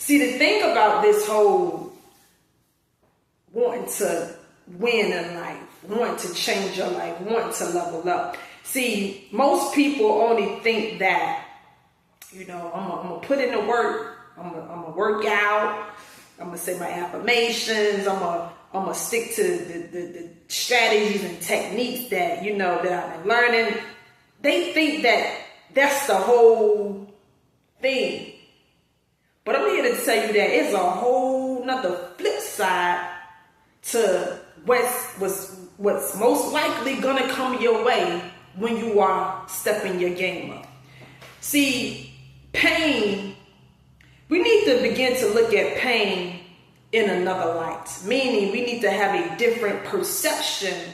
See, the thing about this whole wanting to win in life, wanting to change your life, wanting to level up. See, most people only think that, I'm gonna put in the work, I'm gonna work out, I'm gonna say my affirmations, I'm gonna stick to the strategies and techniques that, that I've been learning. They think that that's the whole thing. But I'm here to tell you that it's a whole nother flip side to what's most likely gonna come your way when you are stepping your game up. See, pain, we need to begin to look at pain in another light, meaning we need to have a different perception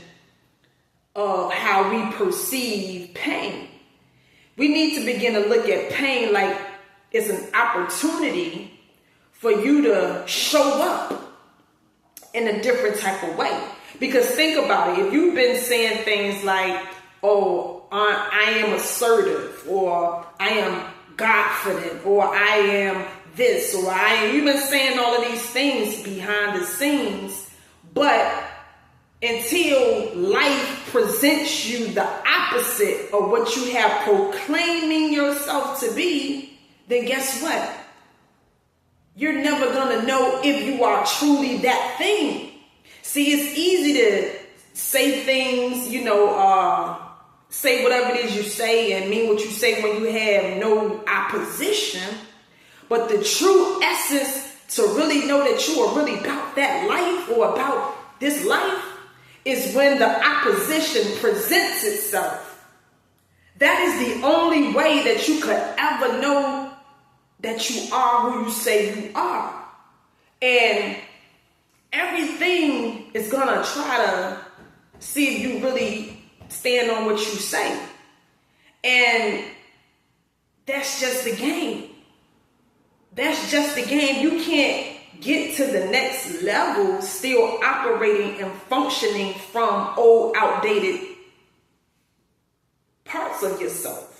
of how we perceive pain. We need to begin to look at pain like it's an opportunity for you to show up in a different type of way. Because think about it, if you've been saying things like, oh, I am assertive, or I am confident, or I am this, or you've been saying all of these things behind the scenes, but until life presents you the opposite of what you have proclaiming yourself to be, then guess what? You're never going to know if you are truly that thing. See, it's easy to say things, say whatever it is you say and mean what you say when you have no opposition. But the true essence to really know that you are really about that life or about this life is when the opposition presents itself. That is the only way that you could ever know that you are who you say you are. And everything is going to try to see if you really stand on what you say. And that's just the game. That's just the game. You can't get to the next level still operating and functioning from old, outdated parts of yourself.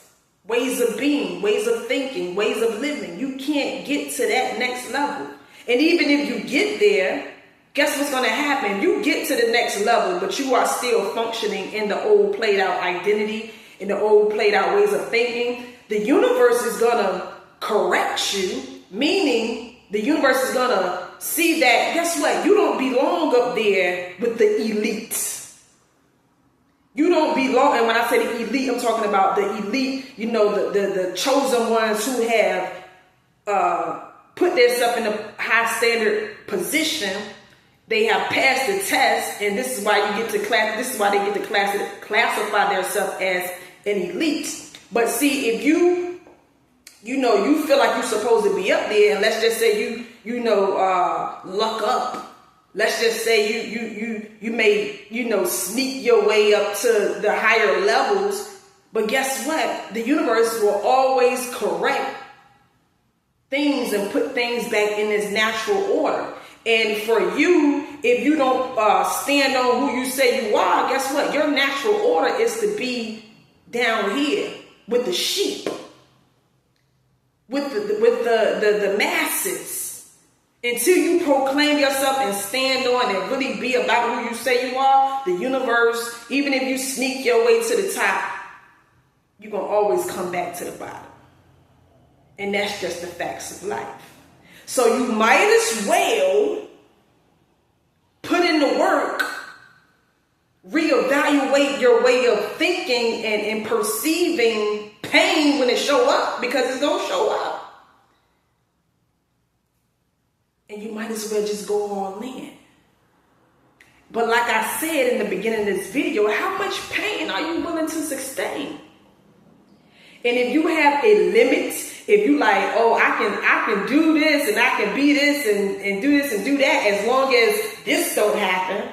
Ways of being, ways of thinking, ways of living. You can't get to that next level. And even if you get there, guess what's going to happen? You get to the next level, but you are still functioning in the old played out identity, in the old played out ways of thinking. The universe is going to correct you, meaning the universe is going to see that, guess what? You don't belong up there with the elite. You don't belong, and when I say the elite, I'm talking about the elite, the chosen ones who have put themselves in a high standard position. They have passed the test, and this is why you get to class. This is why they get to classify themselves as an elite. But see, if you feel like you're supposed to be up there, and let's just say luck up. Let's just say you may, sneak your way up to the higher levels. But guess what? The universe will always correct things and put things back in its natural order. And for you, if you don't stand on who you say you are, guess what? Your natural order is to be down here with the sheep, with the masses. Until you proclaim yourself and stand on and really be about who you say you are, the universe, even if you sneak your way to the top, you're going to always come back to the bottom. And that's just the facts of life. So you might as well put in the work, reevaluate your way of thinking and perceiving pain when it show up, because it's going to show up. And you might as well just go all in. But like I said in the beginning of this video, how much pain are you willing to sustain? And if you have a limit, if you like, oh, I can do this and I can be this and do this and do that, as long as this don't happen,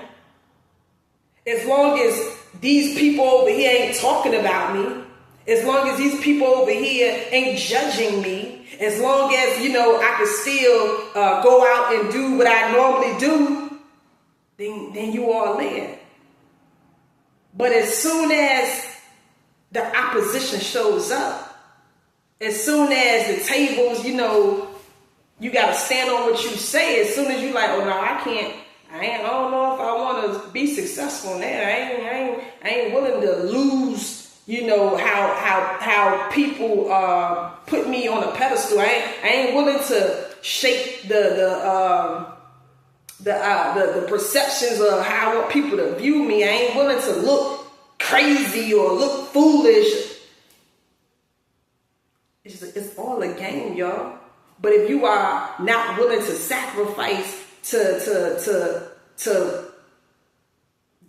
as long as these people over here ain't talking about me, as long as these people over here ain't judging me, as long as, I can still go out and do what I normally do, then you all in. But as soon as the opposition shows up, as soon as the tables, You got to stand on what you say. As soon as you like, oh no, I don't know if I want to be successful now. I ain't willing to lose, how people put me on a pedestal. I ain't willing to shake the perceptions of how I want people to view me. I ain't willing to look crazy or look foolish. It's all a game, y'all. But if you are not willing to sacrifice to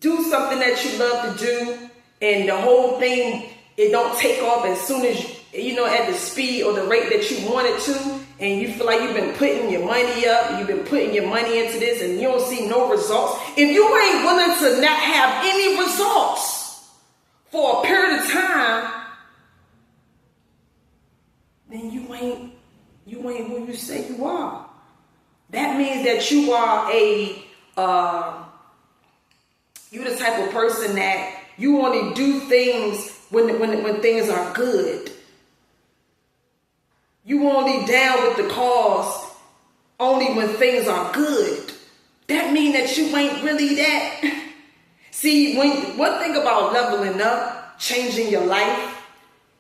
do something that you love to do, and the whole thing, it don't take off as soon as at the speed or the rate that you want it to, and you feel like you've been putting your money up, you've been putting your money into this, and you don't see no results. If you ain't willing to not have any results for a period of time, then you ain't who you say you are. That means that you are you're the type of person that you only do things when things are good. You only down with the cause only when things are good. That means that you ain't really that. See, one thing about leveling up, changing your life,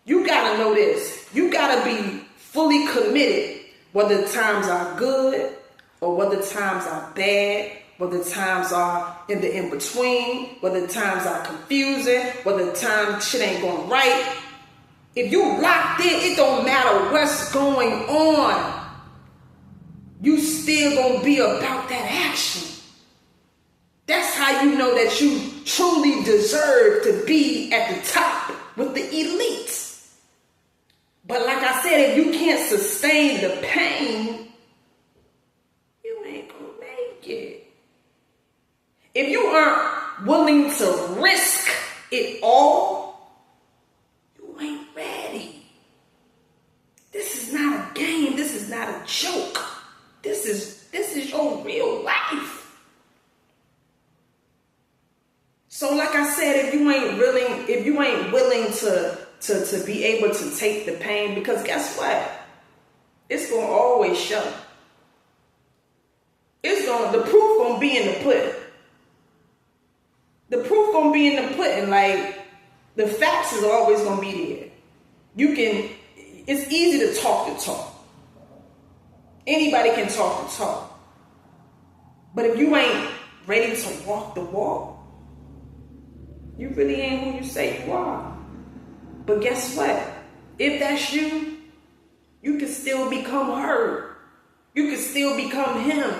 you gotta know this. You gotta be fully committed, whether the times are good or whether the times are bad, whether the times are in the in-between, whether the times are confusing, whether the time shit ain't going right. If you locked in, it don't matter what's going on. You still gonna be about that action. That's how you know that you truly deserve to be at the top with the elites. But like I said, if you can't sustain the pain, you ain't gonna make it. If you aren't willing to risk it all, you ain't ready. This is not a game. This is not a joke. This is your real life. So like I said, if you ain't willing to be able to take the pain, because guess what? It's gonna always show. The proof gonna be in the pudding. The proof gonna be in the pudding. Like, the facts is always gonna be there. It's easy to talk the talk. Anybody can talk the talk. But if you ain't ready to walk the walk, you really ain't who you say you are. But guess what? If that's you, you can still become her. You can still become him.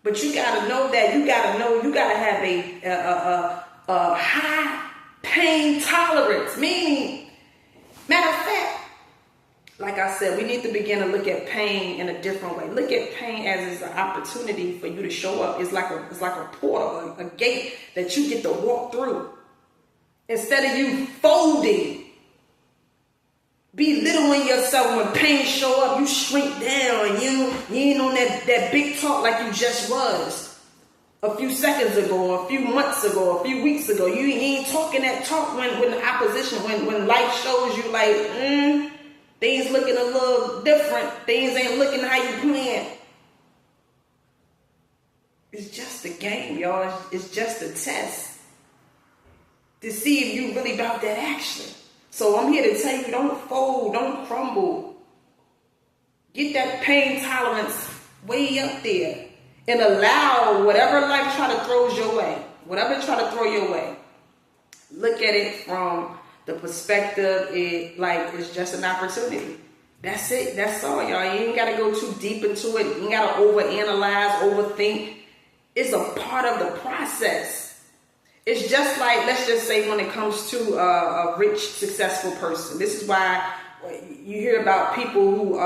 But you gotta know that. You gotta have a high pain tolerance. Meaning, matter of fact, like I said, we need to begin to look at pain in a different way. Look at pain as an opportunity for you to show up. It's like a portal, a gate that you get to walk through. Instead of you folding, belittling yourself when pain show up, you shrink down and you ain't on that big talk like you just was a few seconds ago, a few months ago, a few weeks ago. You ain't talking that talk when the opposition, when life shows you like, things looking a little different. Things ain't looking how you planned. It's just a game, y'all. It's just a test to see if you really about that action. So I'm here to tell you, don't fold, don't crumble. Get that pain tolerance way up there and allow whatever life try to throw your way, look at it from the perspective it's just an opportunity. That's it. That's all, y'all. You ain't got to go too deep into it. You ain't got to overanalyze, overthink. It's a part of the process. It's just like, let's just say when it comes to a rich, successful person. This is why you hear about people who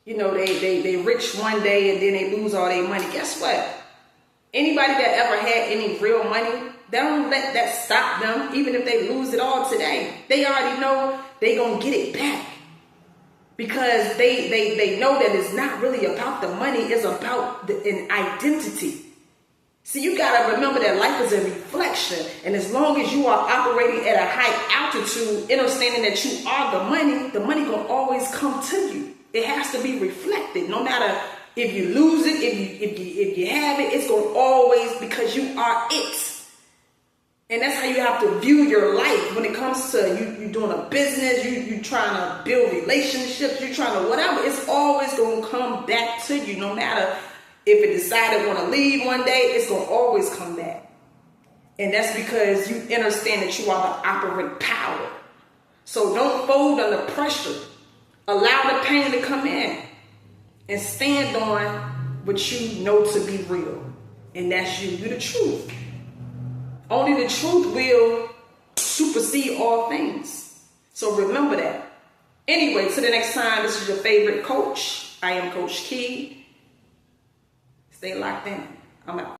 they rich one day and then they lose all their money. Guess what? Anybody that ever had any real money, they don't let that stop them, even if they lose it all today. They already know they gonna get it back. Because they know that it's not really about the money, it's about an identity. See, you gotta remember that life is a reflection, and as long as you are operating at a high altitude, understanding that you are the money gonna always come to you. It has to be reflected. No matter if you lose it, if you have it, it's going to always, because you are it. And that's how you have to view your life when it comes to you doing a business, you trying to build relationships, you trying to whatever. It's always going to come back to you. No matter if it decided want to leave one day, it's going to always come back. And that's because you understand that you are the operant power. So don't fold under pressure. Allow the pain to come in and stand on what you know to be real. And that's you. You're the truth. Only the truth will supersede all things. So remember that. Anyway, till the next time, this is your favorite coach. I am Coach Key. Stay locked in. I'm out.